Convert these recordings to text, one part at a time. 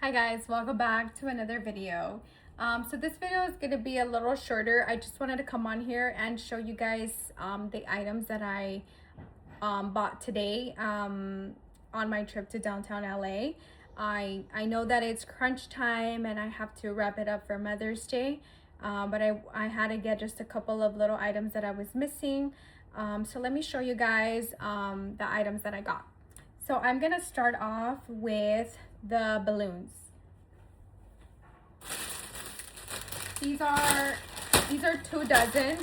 Hi guys, welcome back to another video. So this video is going to be a little shorter. I just wanted to come on here and show you guys the items that I bought today on my trip to downtown LA. I know that it's crunch time and I have to wrap it up for Mother's Day, but I had to get just a couple of little items that I was missing. So let me show you guys the items that I got. So I'm gonna start off with the balloons. These are 2 dozen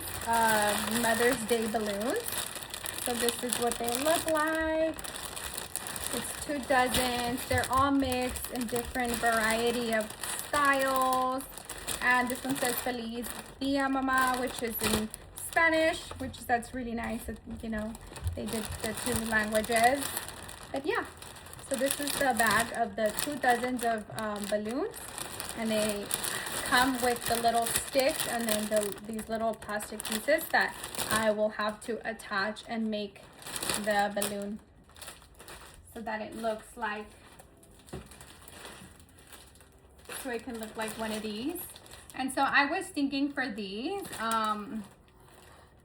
Mother's Day balloons. So this is what they look like. It's 2 dozens. They're all mixed in different variety of styles. And this one says Feliz Dia Mama, which is in Spanish, that's really nice. You know, they did the 2 languages. But yeah, so this is the bag of the 2 dozens of balloons, and they come with the little sticks and then these little plastic pieces that I will have to attach and make the balloon so that it looks like, so it can look like one of these. And so I was thinking for these,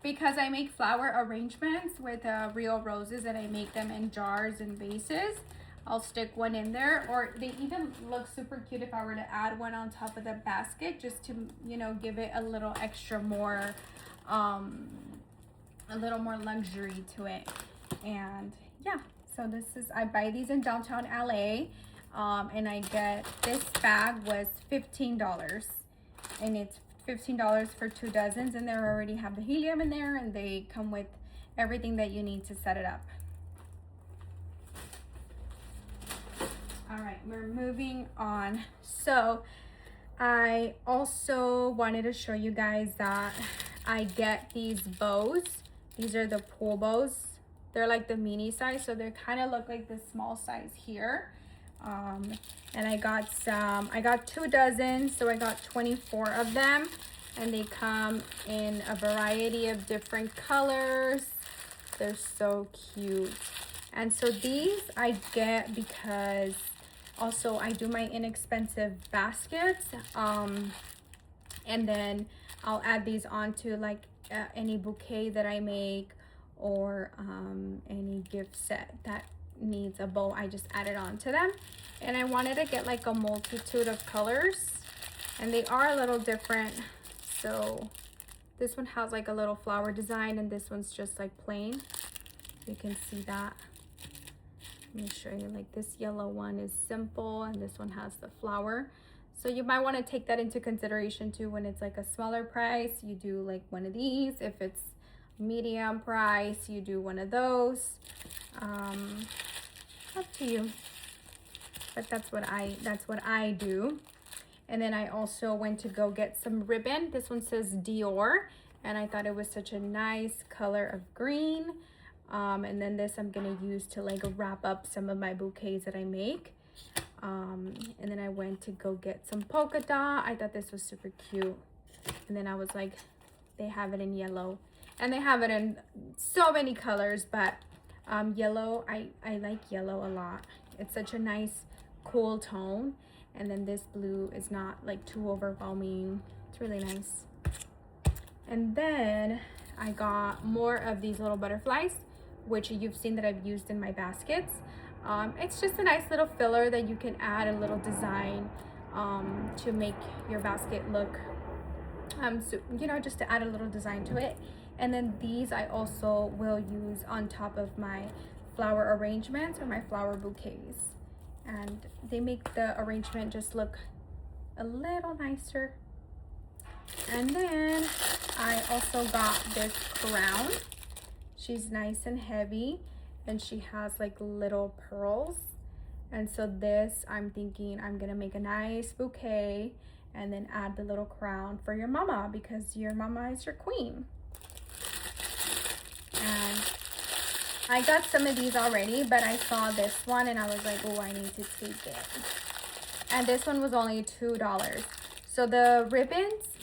because I make flower arrangements with real roses and I make them in jars and vases, I'll stick one in there, or they even look super cute if I were to add one on top of the basket, just to, you know, give it a little extra more, a little more luxury to it. And yeah, so this is, I buy these in downtown LA, and I get, this bag was $15, and it's $15 for 2 dozens, and they already have the helium in there, and they come with everything that you need to set it up. All right, we're moving on. So I also wanted to show you guys that I get these bows. These are the pool bows. They're like the mini size, so they kind of look like the small size here. And I got 2 dozens, so I got 24 of them, and they come in a variety of different colors. They're so cute. And so these I get because also I do my inexpensive baskets, and then I'll add these onto like any bouquet that I make, or any gift set that needs a bow. I just add it on to them. And I wanted to get like a multitude of colors, and they are a little different. So this one has like a little flower design, and this one's just like plain. You can see that. Let me show you, like this yellow one is simple, and this one has the flower. So you might want to take that into consideration too. When it's like a smaller price, you do like one of these. If it's medium price, you do one of those. Up to you, but that's what I do. And then I also went to go get some ribbon. This one says Dior, and I thought it was such a nice color of green. And then this I'm gonna use to like wrap up some of my bouquets that I make. And then I went to go get some polka dot. I thought this was super cute. And then I was like, they have it in yellow, and they have it in so many colors, but yellow, I like yellow a lot. It's such a nice cool tone. And then this blue is not like too overwhelming. It's really nice. And then I got more of these little butterflies, which you've seen that I've used in my baskets. It's just a nice little filler that you can add a little design to make your basket look, so, you know, just to add a little design to it. And then these I also will use on top of my flower arrangements or my flower bouquets, and they make the arrangement just look a little nicer. And then I also got this crown. She's nice and heavy, and she has like little pearls. And so this, I'm thinking I'm gonna make a nice bouquet and then add the little crown for your mama, because your mama is your queen. And I got some of these already, but I saw this one and I was like, oh, I need to take it. And this one was only $2. So the ribbons,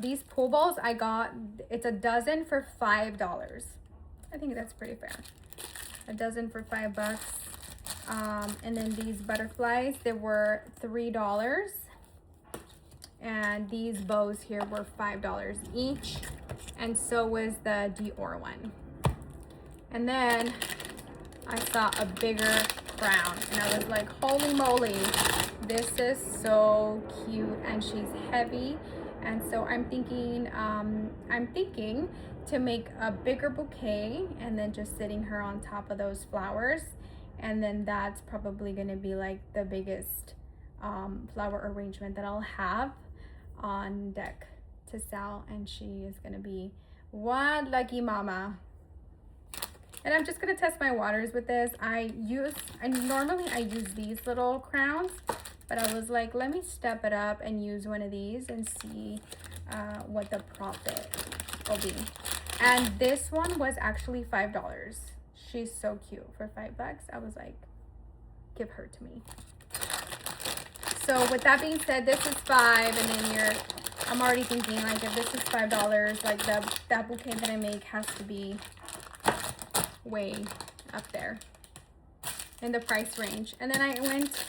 these pool balls I got, it's a dozen for $5. I think that's pretty fair. A dozen for $5. And then these butterflies, they were $3. And these bows here were $5 each. And so was the Dior one. And then I saw a bigger crown and I was like, holy moly, this is so cute. And she's heavy. And so I'm thinking to make a bigger bouquet and then just sitting her on top of those flowers. And then that's probably gonna be like the biggest flower arrangement that I'll have on deck to sell. And she is gonna be one lucky mama. And I'm just gonna test my waters with this. Normally I use these little crowns, but I was like, let me step it up and use one of these and see what the profit will be. And this one was actually $5. She's so cute for $5. I was like, give her to me. So with that being said, this is $5, and then I'm already thinking like if this is $5, like that bouquet that I make has to be way up there in the price range. And then I went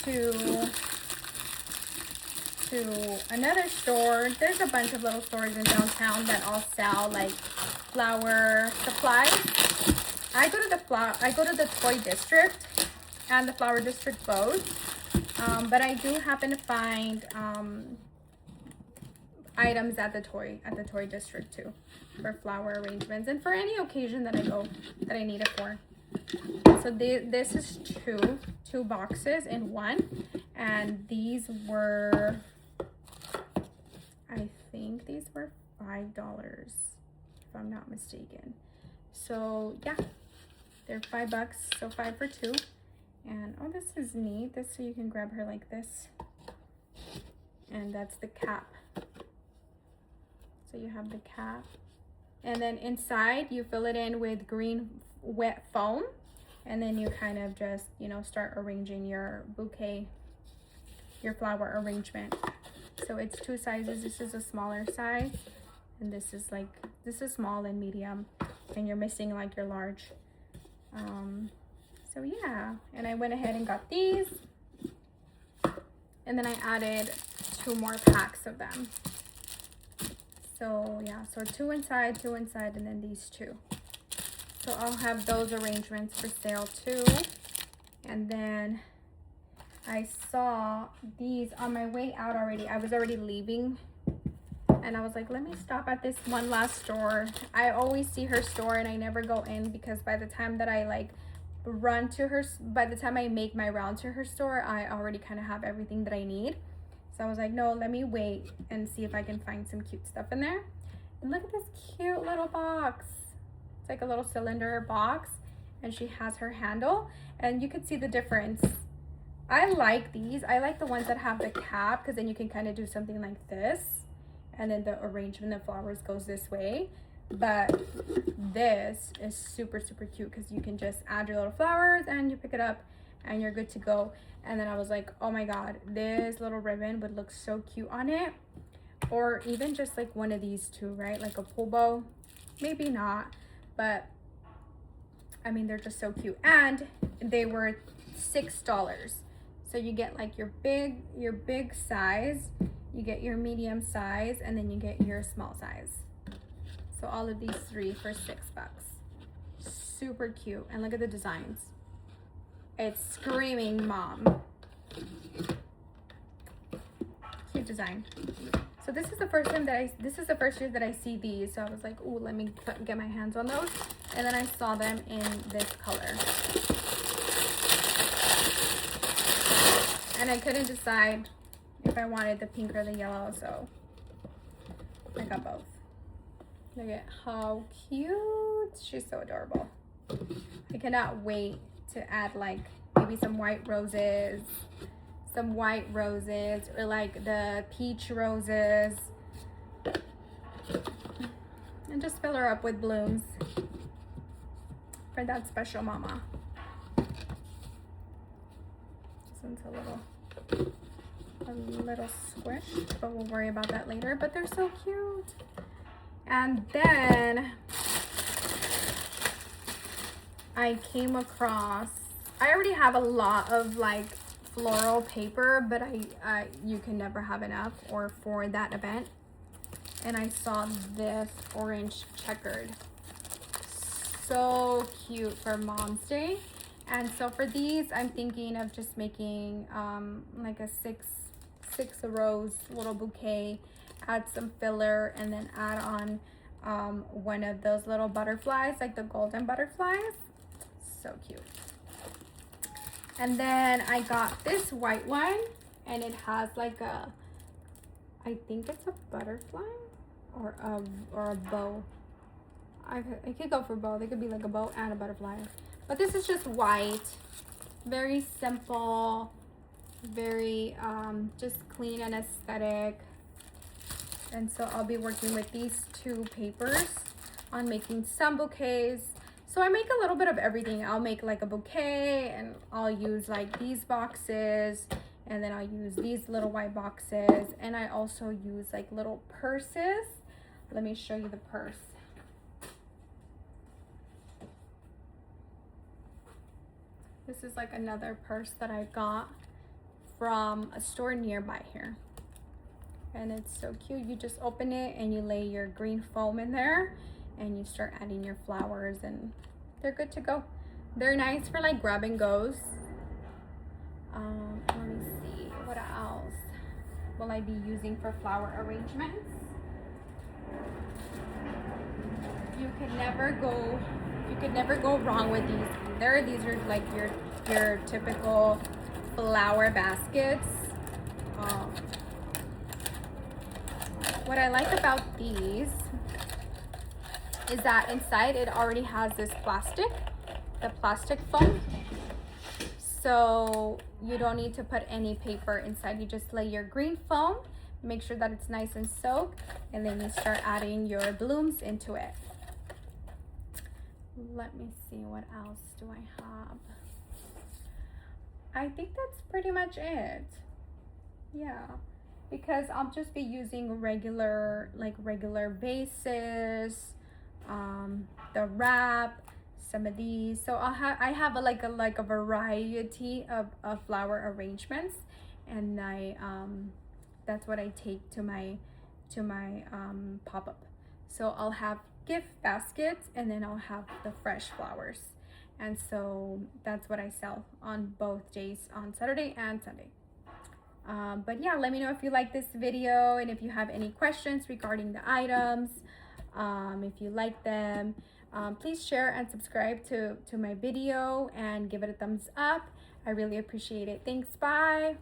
to another store. There's a bunch of little stores in downtown that all sell like flower supplies. I go to the toy district and the flower district both, but I do happen to find items at the toy district too for flower arrangements and for any occasion that I need it for. So this is two boxes in one, and these were, I think these were $5 if I'm not mistaken. So yeah, they're $5, so 5 for 2. And oh, this is neat. This, so you can grab her like this, and that's the cap. So you have the cap, and then inside you fill it in with green wet foam, and then you kind of just, you know, start arranging your bouquet, your flower arrangement. So it's 2 sizes. This is a smaller size, and this is small and medium, and you're missing like your large. So yeah, and I went ahead and got these, and then I added 2 more packs of them. So yeah, so 2 inside, and then these 2. So I'll have those arrangements for sale too. And then I saw these on my way out already. I was already leaving, and I was like, let me stop at this one last store. I always see her store and I never go in, because by the time that I by the time I make my round to her store, I already kind of have everything that I need. So I was like, no, let me wait and see if I can find some cute stuff in there. And look at this cute little box. It's like a little cylinder box, and she has her handle, and you can see the difference. I like these. I like the ones that have the cap, because then you can kind of do something like this, and then the arrangement of flowers goes this way. But this is super, super cute, because you can just add your little flowers and you pick it up and you're good to go. And then I was like, oh my god, this little ribbon would look so cute on it. Or even just like one of these two, right? Like a pull bow. Maybe not, but I mean, they're just so cute. And they were $6. So you get like your big size, you get your medium size, and then you get your small size. So all of these 3 for $6. Super cute. And look at the designs. It's screaming mom. Cute design. So this is the first year that I see these. So I was like, ooh, let me get my hands on those. And then I saw them in this color. And I couldn't decide if I wanted the pink or the yellow, so I got both. Look at how cute. She's so adorable. I cannot wait to add like maybe some white roses, or like the peach roses, and just fill her up with blooms for that special mama. This one's a little squished, but we'll worry about that later. But they're so cute. And then I came across I already have a lot of like floral paper, but you can never have enough or for that event. And I saw this orange checkered, so cute for Mom's Day. And so for these, I'm thinking of just making like a six rose little bouquet, add some filler, and then add on one of those little butterflies, like the golden butterflies. So cute. And then I got this white one, and it has like a, I think it's a butterfly or a bow. I could go for both. It could be like a bow and a butterfly. But this is just white, very simple, very just clean and aesthetic. And so I'll be working with these two papers on making some bouquets. So I make a little bit of everything. I'll make like a bouquet, and I'll use like these boxes, and then I'll use these little white boxes, and I also use like little purses. Let me show you the purse. This is like another purse that I got from a store nearby here. And it's so cute. You just open it and you lay your green foam in there and you start adding your flowers, and they're good to go. They're nice for like grab and goes. Let me see, what else will I be using for flower arrangements? You could never go wrong with these either. These are like your typical flower baskets. What I like about these is that inside it already has this plastic, the plastic foam. So you don't need to put any paper inside. You just lay your green foam, make sure that it's nice and soaked, and then you start adding your blooms into it. Let me see, what else do I have? I think that's pretty much it. Yeah, because I'll just be using regular vases, the wrap, some of these. So I have a variety of flower arrangements, and that's what I take to my pop-up. So I'll have gift baskets, and then I'll have the fresh flowers. And so that's what I sell on both days, on Saturday and Sunday. But yeah, let me know if you like this video, and if you have any questions regarding the items, if you like them. Please share and subscribe to my video and give it a thumbs up. I really appreciate it. Thanks, bye.